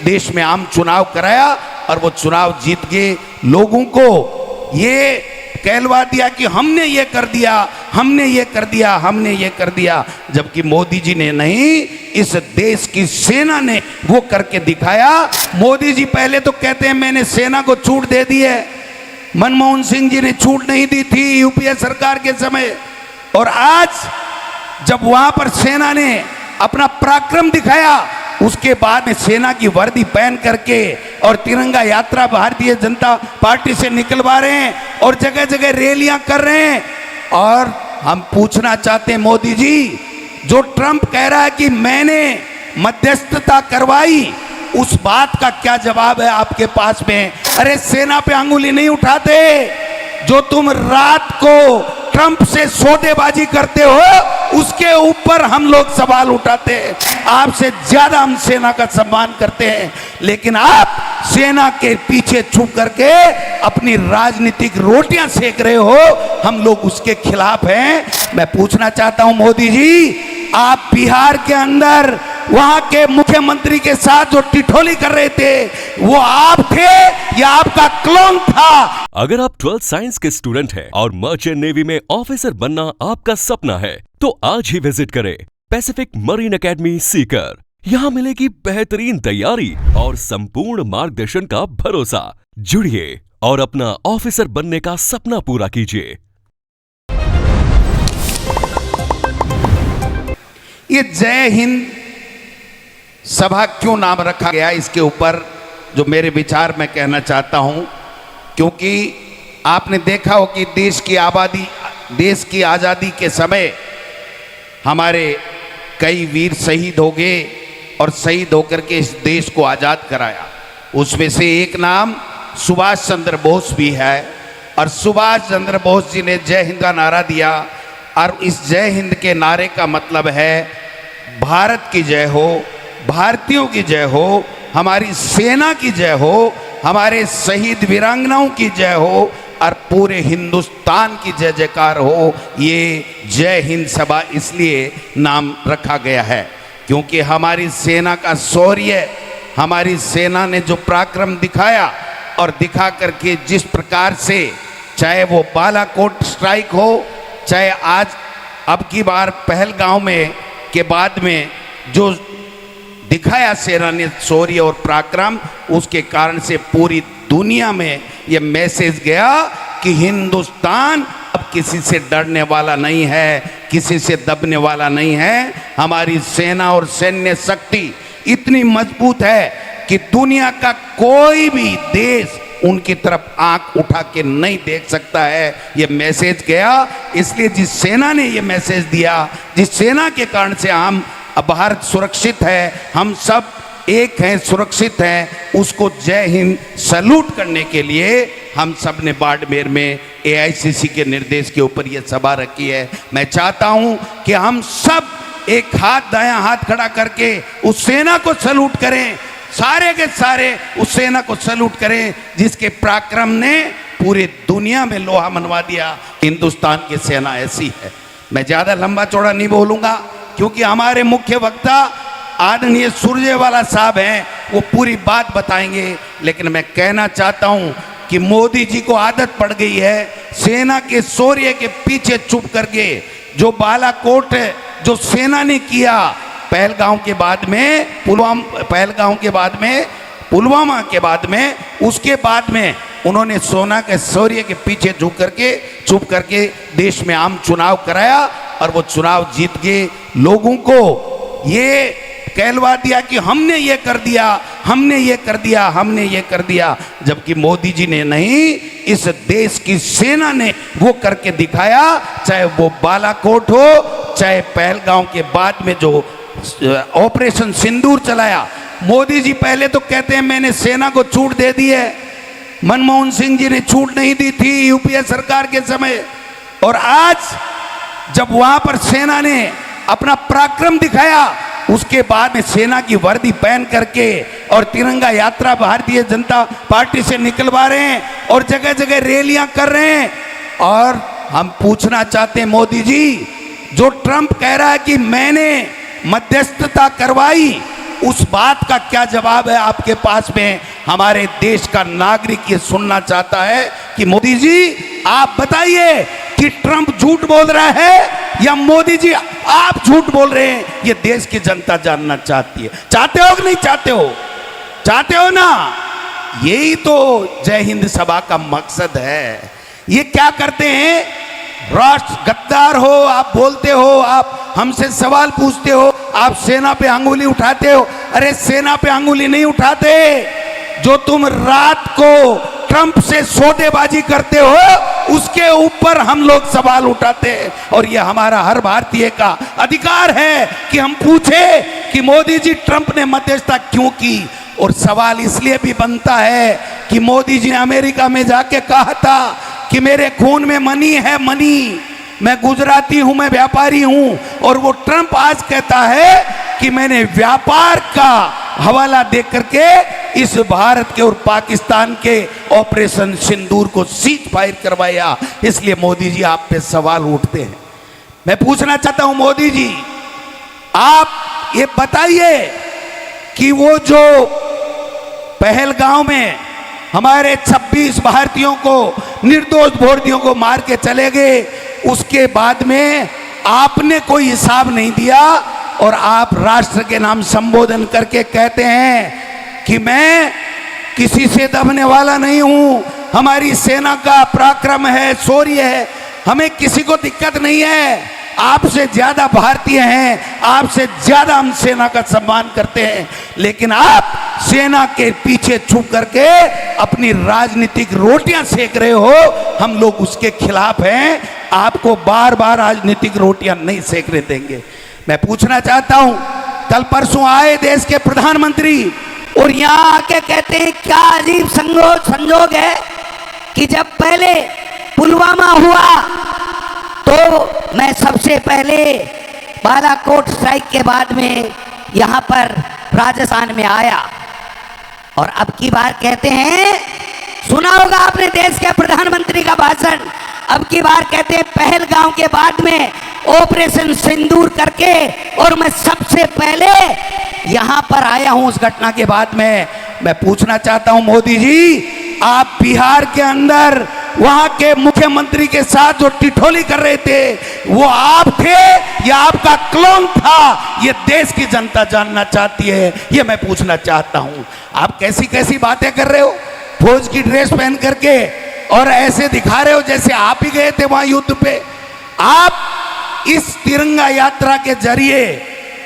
देश में आम चुनाव कराया और वो चुनाव जीत के लोगों को ये कहलवा दिया कि हमने ये कर दिया, हमने ये कर दिया, हमने ये कर दिया, जबकि मोदी जी ने नहीं, इस देश की सेना ने वो करके दिखाया। मोदी जी पहले तो कहते हैं मैंने सेना को छूट दे दी है, मनमोहन सिंह जी ने छूट नहीं दी थी यूपीए सरकार के समय, और आज जब वहां पर सेना ने अपना पराक्रम दिखाया, उसके बाद में सेना की वर्दी पहन करके और तिरंगा यात्रा भारतीय जनता पार्टी से निकलवा रहे हैं और जगह जगह रैलियां कर रहे हैं। और हम पूछना चाहते हैं मोदी जी, जो ट्रंप कह रहा है कि मैंने मध्यस्थता करवाई, उस बात का क्या जवाब है आपके पास में? अरे सेना पे अंगुली नहीं उठाते, जो तुम रात को ट्रंप से सौदेबाजी करते हो उसके ऊपर हम लोग सवाल उठाते हैं। आपसे ज्यादा हम सेना का सम्मान करते हैं, लेकिन आप सेना के पीछे छुप करके अपनी राजनीतिक रोटियां सेक रहे हो, हम लोग उसके खिलाफ हैं। मैं पूछना चाहता हूं मोदी जी, आप बिहार के अंदर वहां के मुख्यमंत्री के साथ जो टिठोली कर रहे थे, वो आप थे या आपका क्लोन था? अगर आप 12th साइंस के स्टूडेंट हैं और मर्चेंट नेवी में ऑफिसर बनना आपका सपना है, तो आज ही विजिट करें पैसिफिक मरीन एकेडमी सीकर। यहाँ मिलेगी बेहतरीन तैयारी और संपूर्ण मार्गदर्शन का भरोसा। जुड़िए और अपना ऑफिसर बनने का सपना पूरा कीजिए। ये जय हिंद सभा क्यों नाम रखा गया, इसके ऊपर जो मेरे विचार मैं कहना चाहता हूं, क्योंकि आपने देखा हो कि देश की आज़ादी के समय हमारे कई वीर शहीद हो गए और शहीद होकर के इस देश को आज़ाद कराया। उसमें से एक नाम सुभाष चंद्र बोस भी है, और सुभाष चंद्र बोस जी ने जय हिंद का नारा दिया, और इस जय हिंद के नारे का मतलब है भारत की जय हो, भारतीयों की जय हो, हमारी सेना की जय हो, हमारे शहीद वीरांगनाओं की जय हो, और पूरे हिंदुस्तान की जय जयकार हो। ये जय हिंद सभा इसलिए नाम रखा गया है क्योंकि हमारी सेना का शौर्य, हमारी सेना ने जो पराक्रम दिखाया और दिखा करके जिस प्रकार से, चाहे वो बालाकोट स्ट्राइक हो, चाहे आज अब की बार पहलगांव में के बाद में जो दिखाया सेना ने शौर्य और पराक्रम, उसके कारण से पूरी दुनिया में यह मैसेज गया कि हिंदुस्तान अब किसी से डरने वाला नहीं है, किसी से दबने वाला नहीं है। हमारी सेना और सैन्य शक्ति इतनी मजबूत है कि दुनिया का कोई भी देश उनकी तरफ आंख उठा के नहीं देख सकता है। ये मैसेज गया, इसलिए जिस सेना ने ये मैसेज दिया, जिस सेना के कारण से हम भारत सुरक्षित है, हम सब एक हैं, सुरक्षित हैं, उसको जय हिंद सैल्यूट करने के लिए हम सब ने बाड़मेर में एआईसीसी के निर्देश के ऊपर ये सभा रखी है। मैं चाहता हूं कि हम सब एक हाथ दायां हाथ खड़ा करके उस सेना को सैल्यूट करें, सारे के सारे उस सेना को सैल्यूट करें जिसके पराक्रम ने पूरे दुनिया में लोहा मनवा दिया। हिंदुस्तान की सेना ऐसी है। मैं ज़्यादा लंबा चौड़ा नहीं बोलूँगा क्योंकि हमारे मुख्य वक्ता आदरणीय सुरजेवाला साहब हैं, वो पूरी बात बताएंगे। लेकिन मैं कहना चाहता हूँ कि मोदी जी को आदत पड़ गई है सेना के शौर्य के पीछे छुप करके, जो बालाकोट जो सेना ने किया पहलगांव के बाद में, पुलवामा के बाद में, उसके बाद में उन्होंने सोना के शौर्य के पीछे छुप करके देश में आम चुनाव कराया और वो चुनाव जीत के लोगों को ये कहलवा दिया कि हमने ये कर दिया, हमने ये कर दिया, हमने ये कर दिया, जबकि मोदी जी ने नहीं, इस देश की सेना ने वो करके दिखाया। चाहे वो बालाकोट हो, चाहे पहलगांव के बाद में जो ऑपरेशन सिंदूर चलाया। मोदी जी पहले तो कहते हैं मैंने सेना को छूट दे दी है, मनमोहन सिंह जी ने छूट नहीं दी थी यूपीए सरकार के समय, और आज जब वहां पर सेना ने अपना पराक्रम दिखाया, उसके बाद में सेना की वर्दी पहन करके और तिरंगा यात्रा भारतीय जनता पार्टी से निकलवा रहे हैं और जगह जगह रैलियां कर रहे हैं। और हम पूछना चाहते हैं मोदी जी, जो ट्रंप कह रहा है कि मैंने मध्यस्थता करवाई, उस बात का क्या जवाब है आपके पास में? अरे सेना पे अंगुली नहीं उठाते, जो तुम रात को ट्रंप से सौदेबाजी करते हो उसके ऊपर हम सब एक हैं, सुरक्षित हैं, उस बात का क्या जवाब है आपके पास में? हमारे देश का नागरिक ये सुनना चाहता है कि मोदी जी आप बताइए कि ट्रंप झूठ बोल रहा है या मोदी जी आप झूठ बोल रहे हैं? ये देश की जनता जानना चाहती है। चाहते हो कि नहीं चाहते हो? चाहते हो ना? यही तो जय हिंद सभा का मकसद है। ये क्या करते हैं? राष्ट्र गद्दार हो, आप बोलते हो, आप हमसे सवाल पूछते हो, आप सेना पे अंगुली उठाते हो। अरे सेना पे अंगुली नहीं उठाते, जो तुम रात को ट्रंप से सौदेबाजी करते हो उसके ऊपर हम लोग सवाल उठाते हैं। और ये हमारा हर भारतीय का अधिकार है कि हम पूछे कि मोदी जी ट्रंप ने मध्यस्थता क्यों की। और सवाल इसलिए भी बनता है कि मोदी जी ने अमेरिका में जाके कहा था कि मेरे खून में मनी है, मनी, मैं गुजराती हूं, मैं व्यापारी हूं। और वो ट्रंप आज कहता है कि मैंने व्यापार का हवाला दे करके इस भारत के और पाकिस्तान के ऑपरेशन सिंदूर को सीज फायर करवाया। इसलिए मोदी जी आप पे सवाल उठते हैं। मैं पूछना चाहता हूं मोदी जी, आप ये बताइए कि वो जो पहलगांव में हमारे 26 भारतीयों को, निर्दोष भारतीयों को मार के चले गए, उसके बाद में आपने कोई हिसाब नहीं दिया और आप राष्ट्र के नाम संबोधन करके कहते हैं कि मैं किसी से दबने वाला नहीं हूं, हमारी सेना का पराक्रम है, शौर्य है, हमें किसी को दिक्कत नहीं है, आपसे ज्यादा भारतीय हैं, आपसे ज्यादा हम सेना का सम्मान करते हैं। लेकिन आप सेना के पीछे छुप करके अपनी राजनीतिक रोटियां सेक रहे हो, हम लोग उसके खिलाफ हैं। आपको बार बार राजनीतिक रोटियां नहीं सेकने देंगे। मैं पूछना चाहता हूं, कल परसों आए देश के प्रधानमंत्री और यहां आके कहते हैं क्या अजीब संजोग है कि जब पहले पुलवामा हुआ तो मैं सबसे पहले बालाकोट स्ट्राइक के बाद में यहां पर राजस्थान में आया, और अब की बार कहते हैं, सुना होगा आपने देश के प्रधानमंत्री का भाषण, अब की बार कहते हैं पहलगांव के बाद में ऑपरेशन सिंदूर करके और मैं सबसे पहले यहां पर आया हूं उस घटना के बाद में। मैं पूछना चाहता हूं मोदी जी, आप बिहार के अंदर वहां के मुख्यमंत्री के साथ जो टिठोली कर रहे थे वो आप थे या आपका क्लोन था? ये देश की जनता जानना चाहती है, ये मैं पूछना चाहता हूं। आप कैसी कैसी बातें कर रहे हो, फौज की ड्रेस पहन करके, और ऐसे दिखा रहे हो जैसे आप ही गए थे वहां युद्ध पे। आप इस तिरंगा यात्रा के जरिए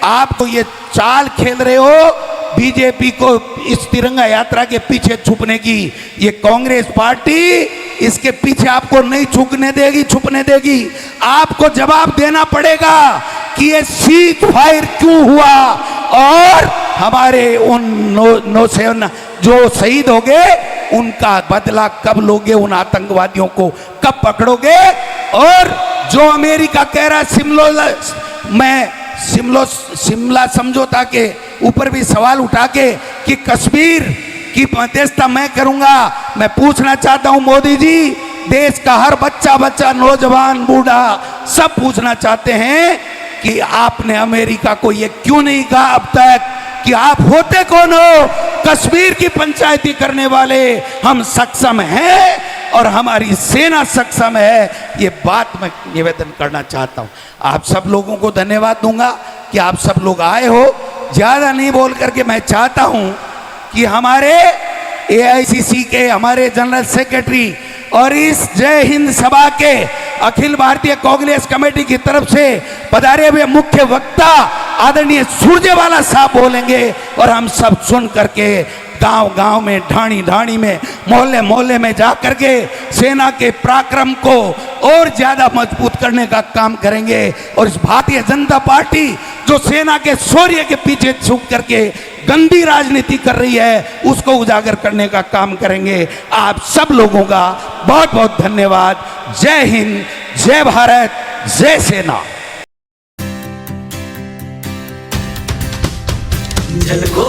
आप तो ये चाल खेल रहे हो बीजेपी को इस तिरंगा यात्रा के पीछे छुपने की। ये कांग्रेस पार्टी इसके पीछे आपको नहीं छुपने देगी। आपको जवाब देना पड़ेगा कि ये सीज फायर क्यों हुआ और हमारे उन नौसेना जो शहीद हो गए उनका बदला कब लोगे, उन आतंकवादियों को कब पकड़ोगे। और जो अमेरिका कह रहा है शिमला समझौता के ऊपर भी सवाल उठा के कि कश्मीर की मध्यस्थता मैं करूंगा। मैं पूछना चाहता हूं मोदी जी, देश का हर बच्चा नौजवान बूढ़ा सब पूछना चाहते हैं कि आपने अमेरिका को ये क्यों नहीं कहा अब तक कि आप होते कौन हो? कश्मीर की पंचायती करने वाले हम सक्षम हैं और हमारी सेना सक्षम है। ये बात मैं निवेदन करना चाहता हूं। आप सब लोगों को धन्यवाद दूंगा कि आप सब लोग आए हो। ज्यादा नहीं बोल करके मैं चाहता हूं कि हमारे AICC के हमारे जनरल सेक्रेटरी और इस जय हिंद सभा के अखिल भारतीय कांग्रेस कमेटी की तरफ से पधारे हुए मुख्य वक्ता आदरणीय सुरजेवाला साहब बोलेंगे और हम सब सुन करके गांव-गांव में, ढाणी में, मोहल्ले में जा करके सेना के पराक्रम को और ज्यादा मजबूत करने का काम करेंगे। और इस भारतीय जनता पार्टी जो सेना के शौर्य के पीछे छुप करके गंदी राजनीति कर रही है उसको उजागर करने का काम करेंगे। आप सब लोगों का बहुत बहुत धन्यवाद। जय हिंद, जय भारत, जय सेना। झलको